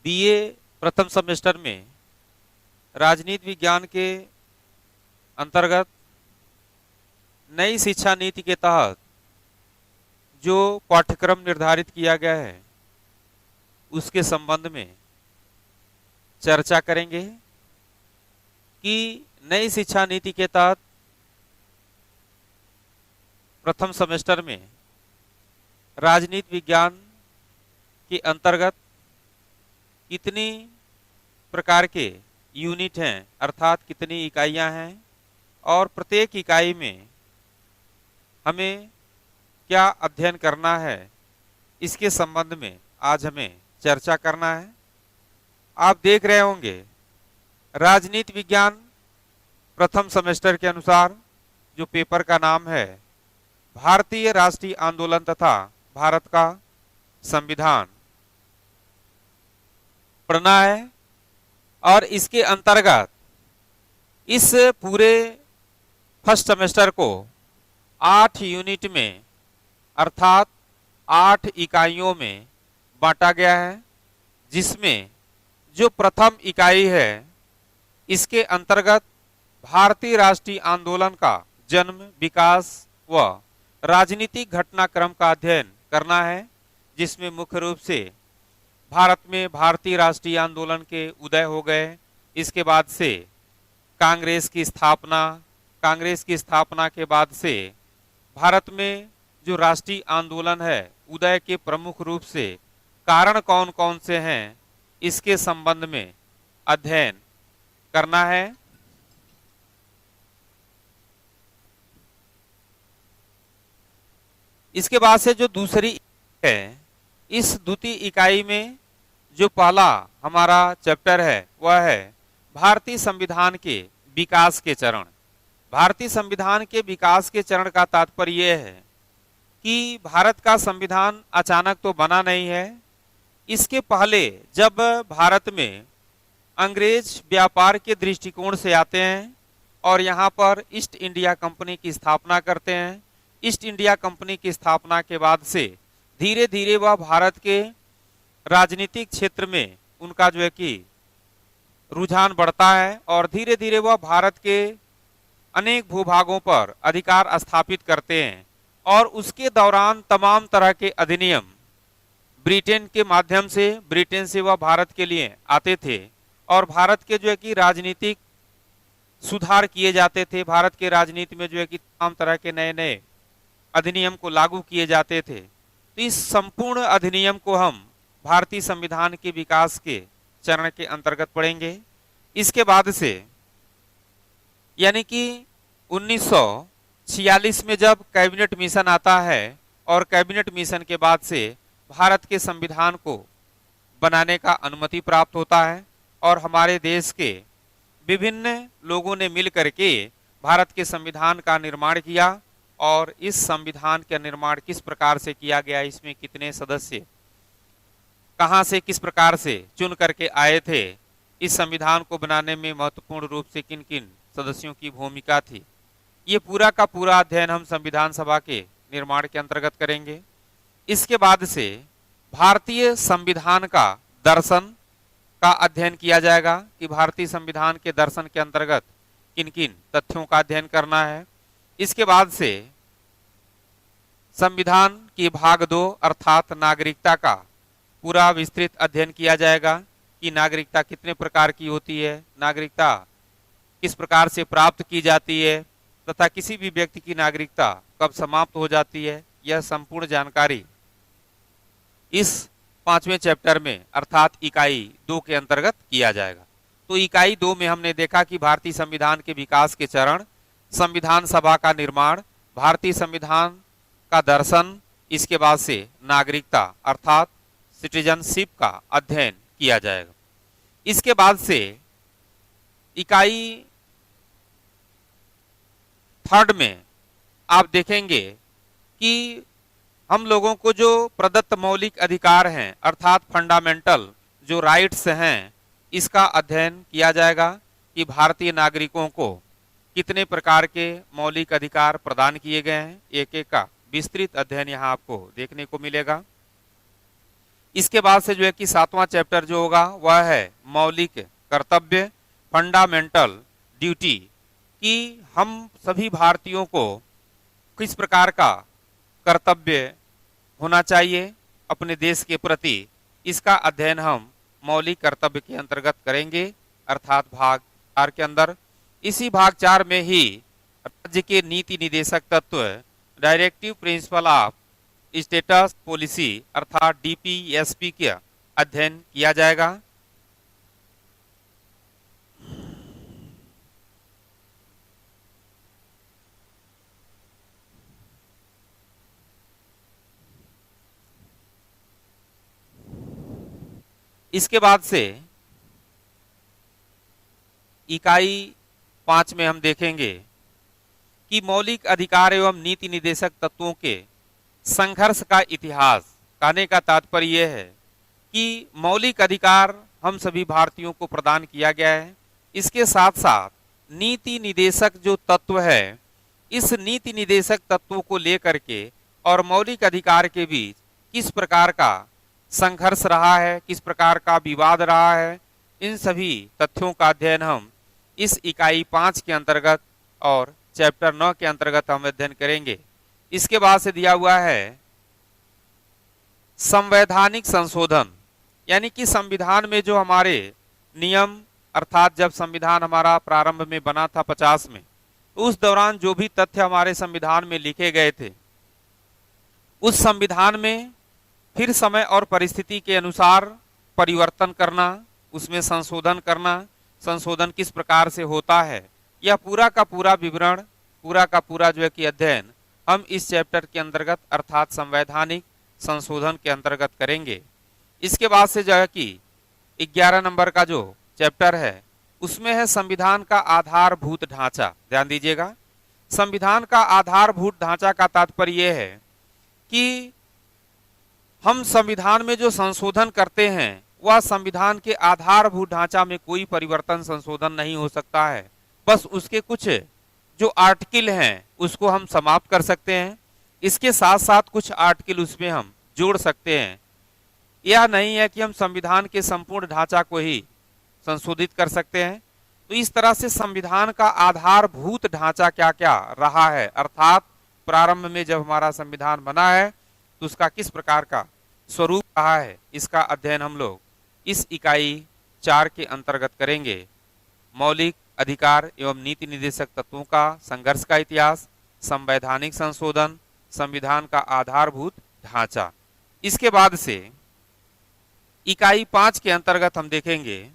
BA प्रथम semester में राजनीति विज्ञान के अंतर्गत नई शिक्षा नीति के तहत जो पाठ्यक्रम निर्धारित किया गया है उसके संबंध में चर्चा करेंगे कि नई शिक्षा नीति के तहत प्रथम सेमेस्टर में राजनीति विज्ञान के अंतर्गत कितनी प्रकार के यूनिट हैं, अर्थात कितनी इकाइयां हैं और प्रत्येक इकाई में हमें क्या अध्ययन करना है, इसके संबंध में आज हमें चर्चा करना है। आप देख रहे होंगे राजनीति विज्ञान प्रथम सेमेस्टर के अनुसार जो पेपर का नाम है भारतीय राष्ट्रीय आंदोलन तथा भारत का संविधान पढ़ना है और इसके अंतर्गत इस पूरे फर्स्ट सेमेस्टर को 8 यूनिट में अर्थात 8 इकाइयों में बांटा गया है, जिसमें जो प्रथम इकाई है इसके अंतर्गत भारतीय राष्ट्रीय आंदोलन का जन्म, विकास व राजनीतिक घटनाक्रम का अध्ययन करना है, जिसमें मुख्य रूप से भारत में भारतीय राष्ट्रीय आंदोलन के उदय हो गए। इसके बाद से कांग्रेस की स्थापना के बाद से भारत में जो राष्ट्रीय आंदोलन है उदय के प्रमुख रूप से कारण कौन कौन से हैं, इसके संबंध में अध्ययन करना है। इसके बाद से जो दूसरी है, इस द्वितीय इकाई में जो पहला हमारा चैप्टर है वह है भारतीय संविधान के विकास के चरण। भारतीय संविधान के विकास के चरण का तात्पर्य यह है कि भारत का संविधान अचानक तो बना नहीं है। इसके पहले जब भारत में अंग्रेज व्यापार के दृष्टिकोण से आते हैं और यहाँ पर ईस्ट इंडिया कंपनी की स्थापना करते हैं, ईस्ट इंडिया कंपनी की स्थापना के बाद से धीरे धीरे वह भारत के राजनीतिक क्षेत्र में उनका जो है कि रुझान बढ़ता है और धीरे धीरे वह भारत के अनेक भूभागों पर अधिकार स्थापित करते हैं और उसके दौरान तमाम तरह के अधिनियम ब्रिटेन के माध्यम से, ब्रिटेन से वह भारत के लिए आते थे और भारत के जो है कि राजनीतिक सुधार किए जाते थे। भारत के राजनीति में जो है कि तमाम तरह के नए नए अधिनियम को लागू किए जाते थे। तो इस संपूर्ण अधिनियम को हम भारतीय संविधान के विकास के चरण के अंतर्गत पढ़ेंगे। इसके बाद से यानी कि 1946 में जब कैबिनेट मिशन आता है और कैबिनेट मिशन के बाद से भारत के संविधान को बनाने का अनुमति प्राप्त होता है और हमारे देश के विभिन्न लोगों ने मिलकर के भारत के संविधान का निर्माण किया। और इस संविधान का निर्माण किस प्रकार से किया गया, इसमें कितने सदस्य कहां से किस प्रकार से चुन करके आए थे, इस संविधान को बनाने में महत्वपूर्ण रूप से किन किन सदस्यों की भूमिका थी, ये पूरा का पूरा अध्ययन हम संविधान सभा के निर्माण के अंतर्गत करेंगे। इसके बाद से भारतीय संविधान का दर्शन का अध्ययन किया जाएगा कि भारतीय संविधान के दर्शन के अंतर्गत किन किन तथ्यों का अध्ययन करना है। इसके बाद से संविधान की भाग 2 अर्थात नागरिकता का पूरा विस्तृत अध्ययन किया जाएगा कि नागरिकता कितने प्रकार की होती है, नागरिकता किस प्रकार से प्राप्त की जाती है तथा किसी भी व्यक्ति की नागरिकता कब समाप्त हो जाती है। यह संपूर्ण जानकारी इस 5वें चैप्टर में अर्थात इकाई 2 के अंतर्गत किया जाएगा। तो इकाई 2 में हमने देखा कि भारतीय संविधान के विकास के चरण, संविधान सभा का निर्माण, भारतीय संविधान का दर्शन, इसके बाद से नागरिकता अर्थात सिटीजनशिप का अध्ययन किया जाएगा। इसके बाद से इकाई 3 में आप देखेंगे कि हम लोगों को जो प्रदत्त मौलिक अधिकार हैं अर्थात फंडामेंटल जो राइट्स हैं, इसका अध्ययन किया जाएगा कि भारतीय नागरिकों को कितने प्रकार के मौलिक अधिकार प्रदान किए गए हैं। एक एक का विस्तृत अध्ययन यहाँ आपको देखने को मिलेगा। इसके बाद से जो है कि 7वां चैप्टर जो होगा वह है मौलिक कर्तव्य, फंडामेंटल ड्यूटी, कि हम सभी भारतीयों को किस प्रकार का कर्तव्य होना चाहिए अपने देश के प्रति। इसका अध्ययन हम मौलिक कर्तव्य के अंतर्गत करेंगे, अर्थात भाग 4 के अंदर। इसी भाग 4 में ही राज्य के नीति निदेशक तत्व, directive principle of status policy अर्थात डीपीएसपी का अध्ययन किया जाएगा। इसके बाद से इकाई 5 में हम देखेंगे कि मौलिक अधिकार एवं नीति निदेशक तत्वों के संघर्ष का इतिहास। कहने का तात्पर्य यह है कि मौलिक अधिकार हम सभी भारतीयों को प्रदान किया गया है, इसके साथ साथ नीति निदेशक जो तत्व है, इस नीति निदेशक तत्वों को लेकर के और मौलिक अधिकार के बीच किस प्रकार का संघर्ष रहा है, किस प्रकार का विवाद रहा है, इन सभी तथ्यों का अध्ययन हम इस इकाई 5 के अंतर्गत और चैप्टर 9 के अंतर्गत हम अध्ययन करेंगे। इसके बाद से दिया हुआ है संवैधानिक संशोधन, यानी कि संविधान में जो हमारे नियम, अर्थात जब संविधान हमारा प्रारंभ में बना था 50 में, उस दौरान जो भी तथ्य हमारे संविधान में लिखे गए थे, उस संविधान में फिर समय और परिस्थिति के अनुसार परिवर्तन करना, उसमें संशोधन करना, संशोधन किस प्रकार से होता है, यह पूरा का पूरा विवरण, पूरा का पूरा जो है कि अध्ययन हम इस चैप्टर के अंतर्गत अर्थात संवैधानिक संशोधन के अंतर्गत करेंगे। इसके बाद से जो है कि 11 नंबर का जो चैप्टर है उसमें है संविधान का आधारभूत ढांचा। ध्यान दीजिएगा, संविधान का आधारभूत ढांचा का तात्पर्य यह है कि हम संविधान में जो संशोधन करते हैं वह संविधान के आधारभूत ढांचा में कोई परिवर्तन संशोधन नहीं हो सकता है, बस उसके कुछ जो आर्टिकल हैं उसको हम समाप्त कर सकते हैं, इसके साथ साथ कुछ आर्टिकल उसमें हम जोड़ सकते हैं। यह नहीं है कि हम संविधान के संपूर्ण ढांचा को ही संशोधित कर सकते हैं। तो इस तरह से संविधान का आधारभूत ढांचा क्या क्या रहा है, अर्थात प्रारंभ में जब हमारा संविधान बना है तो उसका किस प्रकार का स्वरूप रहा है, इसका अध्ययन हम लोग इस इकाई 4 के अंतर्गत करेंगे। मौलिक अधिकार एवं नीति निदेशक तत्वों का संघर्ष का इतिहास, संवैधानिक संशोधन, संविधान का आधारभूत ढांचा। इसके बाद से इकाई 5 के अंतर्गत हम देखेंगे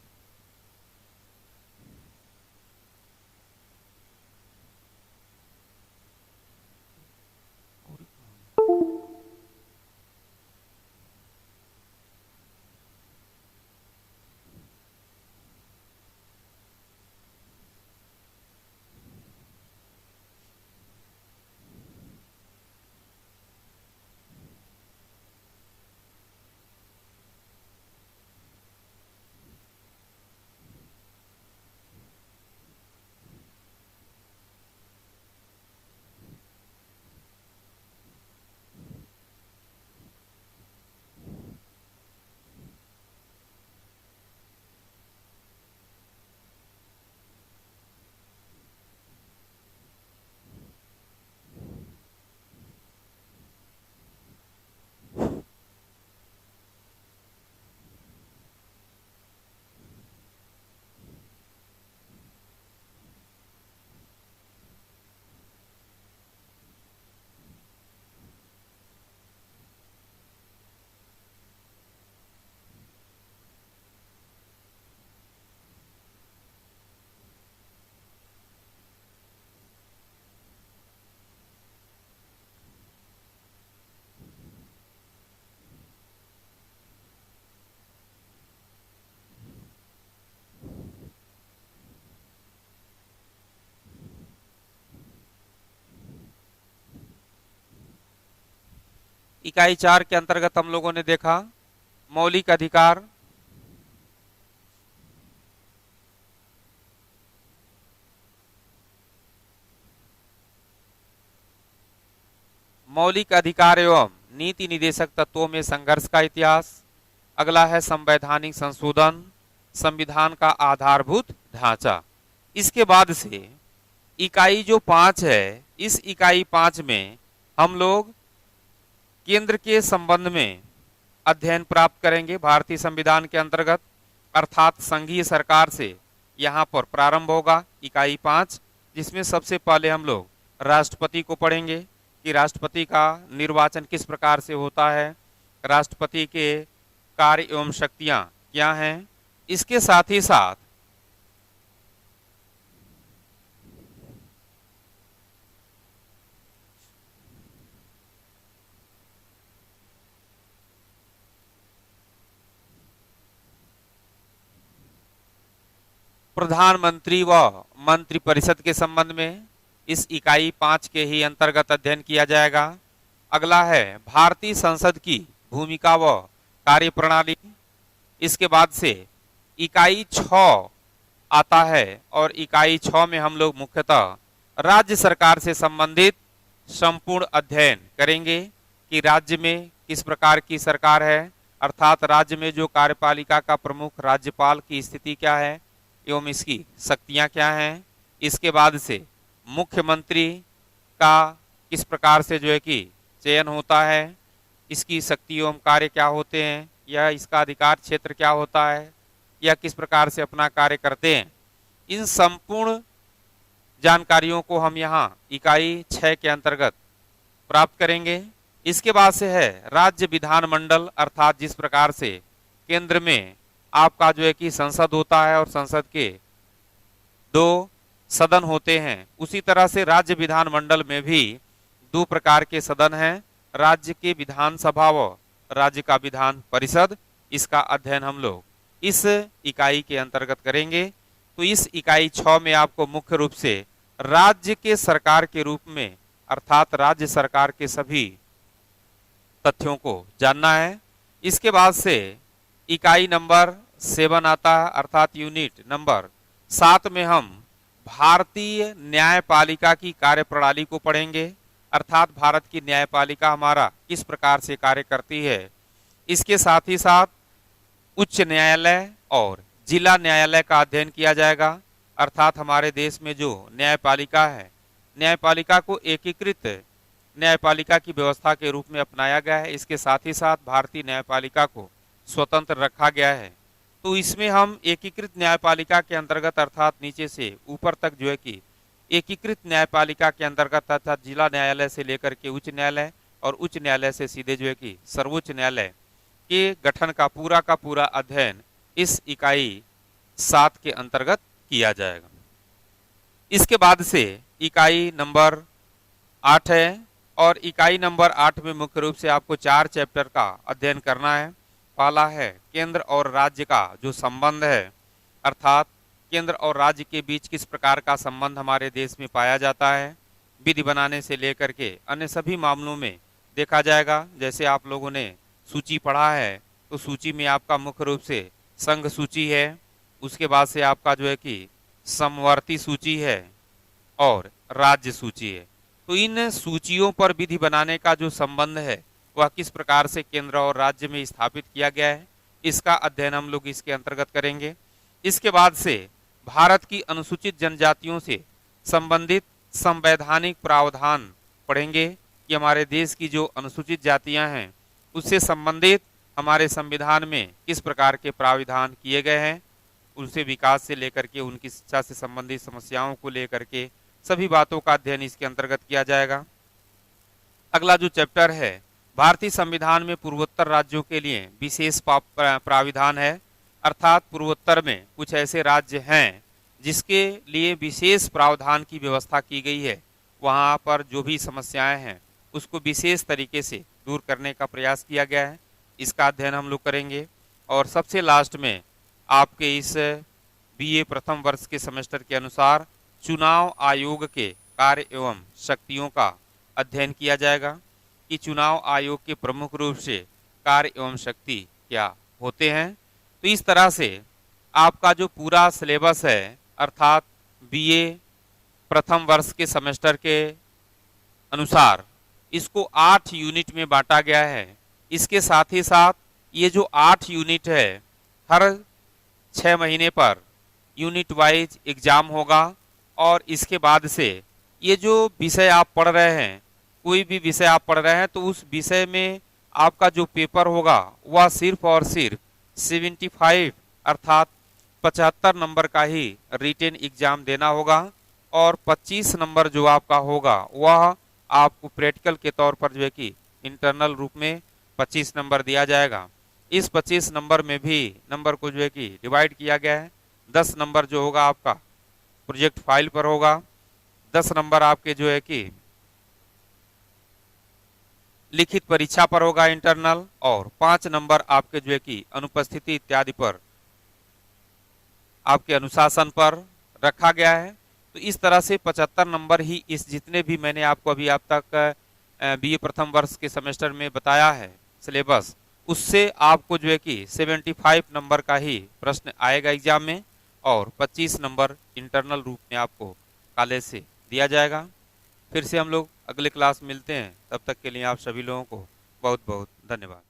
इकाई 4 के अंतर्गत हम लोगों ने देखा मौलिक अधिकार, मौलिक अधिकार एवं नीति निदेशक तत्वों में संघर्ष का इतिहास, अगला है संवैधानिक संशोधन, संविधान का आधारभूत ढांचा। इसके बाद से इकाई जो 5 है, इस इकाई 5 में हम लोग केंद्र के संबंध में अध्ययन प्राप्त करेंगे भारतीय संविधान के अंतर्गत, अर्थात संघीय सरकार से यहाँ पर प्रारंभ होगा इकाई 5, जिसमें सबसे पहले हम लोग राष्ट्रपति को पढ़ेंगे कि राष्ट्रपति का निर्वाचन किस प्रकार से होता है, राष्ट्रपति के कार्य एवं शक्तियां क्या हैं। इसके साथ ही साथ प्रधानमंत्री व मंत्रिपरिषद के संबंध में इस इकाई 5 के ही अंतर्गत अध्ययन किया जाएगा। अगला है भारतीय संसद की भूमिका व कार्यप्रणाली। इसके बाद से इकाई 6 आता है और इकाई 6 में हम लोग मुख्यतः राज्य सरकार से संबंधित संपूर्ण अध्ययन करेंगे कि राज्य में किस प्रकार की सरकार है, अर्थात राज्य में जो कार्यपालिका का प्रमुख राज्यपाल की स्थिति क्या है एवं इसकी शक्तियां क्या हैं। इसके बाद से मुख्यमंत्री का किस प्रकार से जो है कि चयन होता है, इसकी शक्ति एवं कार्य क्या होते हैं, या इसका अधिकार क्षेत्र क्या होता है, या किस प्रकार से अपना कार्य करते हैं। इन संपूर्ण जानकारियों को हम यहाँ इकाई 6 के अंतर्गत प्राप्त करेंगे। इसके बाद से है राज्य विधानमंडल, अर्थात जिस प्रकार से केंद्र में आपका जो है कि संसद होता है और संसद के 2 सदन होते हैं, उसी तरह से राज्य विधानमंडल में भी 2 प्रकार के सदन हैं, राज्य के विधानसभा व राज्य का विधान परिषद। इसका अध्ययन हम लोग इस इकाई के अंतर्गत करेंगे। तो इस इकाई 6 में आपको मुख्य रूप से राज्य के सरकार के रूप में, अर्थात राज्य सरकार के सभी तथ्यों को जानना है। इसके बाद से इकाई नंबर 7 आता है, अर्थात यूनिट नंबर 7 में हम भारतीय न्यायपालिका की कार्यप्रणाली को पढ़ेंगे, अर्थात भारत की न्यायपालिका हमारा किस प्रकार से कार्य करती है। इसके साथ ही साथ उच्च न्यायालय और जिला न्यायालय का अध्ययन किया जाएगा, अर्थात हमारे देश में जो न्यायपालिका है, न्यायपालिका को एकीकृत न्यायपालिका की व्यवस्था के रूप में अपनाया गया है। इसके साथ ही साथ भारतीय न्यायपालिका को स्वतंत्र रखा गया है। तो इसमें हम एकीकृत न्यायपालिका के अंतर्गत, अर्थात नीचे से ऊपर तक जो है कि एकीकृत न्यायपालिका के अंतर्गत, अर्थात जिला न्यायालय से लेकर के उच्च न्यायालय और उच्च न्यायालय से सीधे जो है कि सर्वोच्च न्यायालय के गठन का पूरा अध्ययन इस इकाई 7 के अंतर्गत किया जाएगा। इसके बाद से इकाई नंबर 8 है और इकाई नंबर 8 में मुख्य रूप से आपको 4 चैप्टर का अध्ययन करना है। पहला है केंद्र और राज्य का जो संबंध है, अर्थात केंद्र और राज्य के बीच किस प्रकार का संबंध हमारे देश में पाया जाता है, विधि बनाने से लेकर के अन्य सभी मामलों में देखा जाएगा। जैसे आप लोगों ने सूची पढ़ा है, तो सूची में आपका मुख्य रूप से संघ सूची है, उसके बाद से आपका जो है कि समवर्ती सूची है और राज्य सूची है। तो इन सूचियों पर विधि बनाने का जो संबंध है वह किस प्रकार से केंद्र और राज्य में स्थापित किया गया है, इसका अध्ययन हम लोग इसके अंतर्गत करेंगे। इसके बाद से भारत की अनुसूचित जनजातियों से संबंधित संवैधानिक प्रावधान पढ़ेंगे कि हमारे देश की जो अनुसूचित जातियां हैं उससे संबंधित हमारे संविधान में किस प्रकार के प्राविधान किए गए हैं, उनसे विकास से लेकर के उनकी शिक्षा से संबंधित समस्याओं को लेकर के सभी बातों का अध्ययन इसके अंतर्गत किया जाएगा। अगला जो चैप्टर है, भारतीय संविधान में पूर्वोत्तर राज्यों के लिए विशेष प्राविधान है, अर्थात पूर्वोत्तर में कुछ ऐसे राज्य हैं जिसके लिए विशेष प्रावधान की व्यवस्था की गई है, वहां पर जो भी समस्याएं हैं उसको विशेष तरीके से दूर करने का प्रयास किया गया है। इसका अध्ययन हम लोग करेंगे। और सबसे लास्ट में आपके इस बीए प्रथम वर्ष के सेमेस्टर के अनुसार चुनाव आयोग के कार्य एवं शक्तियों का अध्ययन किया जाएगा कि चुनाव आयोग के प्रमुख रूप से कार्य एवं शक्ति क्या होते हैं। तो इस तरह से आपका जो पूरा सिलेबस है, अर्थात बीए प्रथम वर्ष के सेमेस्टर के अनुसार इसको 8 यूनिट में बांटा गया है। इसके साथ ही साथ ये जो 8 यूनिट है, हर 6 महीने पर यूनिट वाइज एग्जाम होगा। और इसके बाद से ये जो विषय आप पढ़ रहे हैं, कोई भी विषय आप पढ़ रहे हैं, तो उस विषय में आपका जो पेपर होगा वह सिर्फ और सिर्फ 75 अर्थात 75 नंबर का ही रिटेन एग्जाम देना होगा। और 25 नंबर जो आपका होगा वह आपको प्रैक्टिकल के तौर पर जो है कि इंटरनल रूप में 25 नंबर दिया जाएगा। इस 25 नंबर में भी नंबर को जो है कि डिवाइड किया गया है। 10 नंबर जो होगा आपका प्रोजेक्ट फाइल पर होगा, 10 नंबर आपके जो है कि लिखित परीक्षा पर होगा इंटरनल, और 5 नंबर आपके जो है कि अनुपस्थिति इत्यादि पर, आपके अनुशासन पर रखा गया है। तो इस तरह से 75 नंबर ही इस जितने भी मैंने आपको अभी आप तक बीए प्रथम वर्ष के सेमेस्टर में बताया है सिलेबस, उससे आपको जो है कि 75 नंबर का ही प्रश्न आएगा एग्जाम में, और 25 नंबर इंटरनल रूप में आपको कॉलेज से दिया जाएगा। फिर से हम लोग अगले क्लास मिलते हैं, तब तक के लिए आप सभी लोगों को बहुत बहुत धन्यवाद।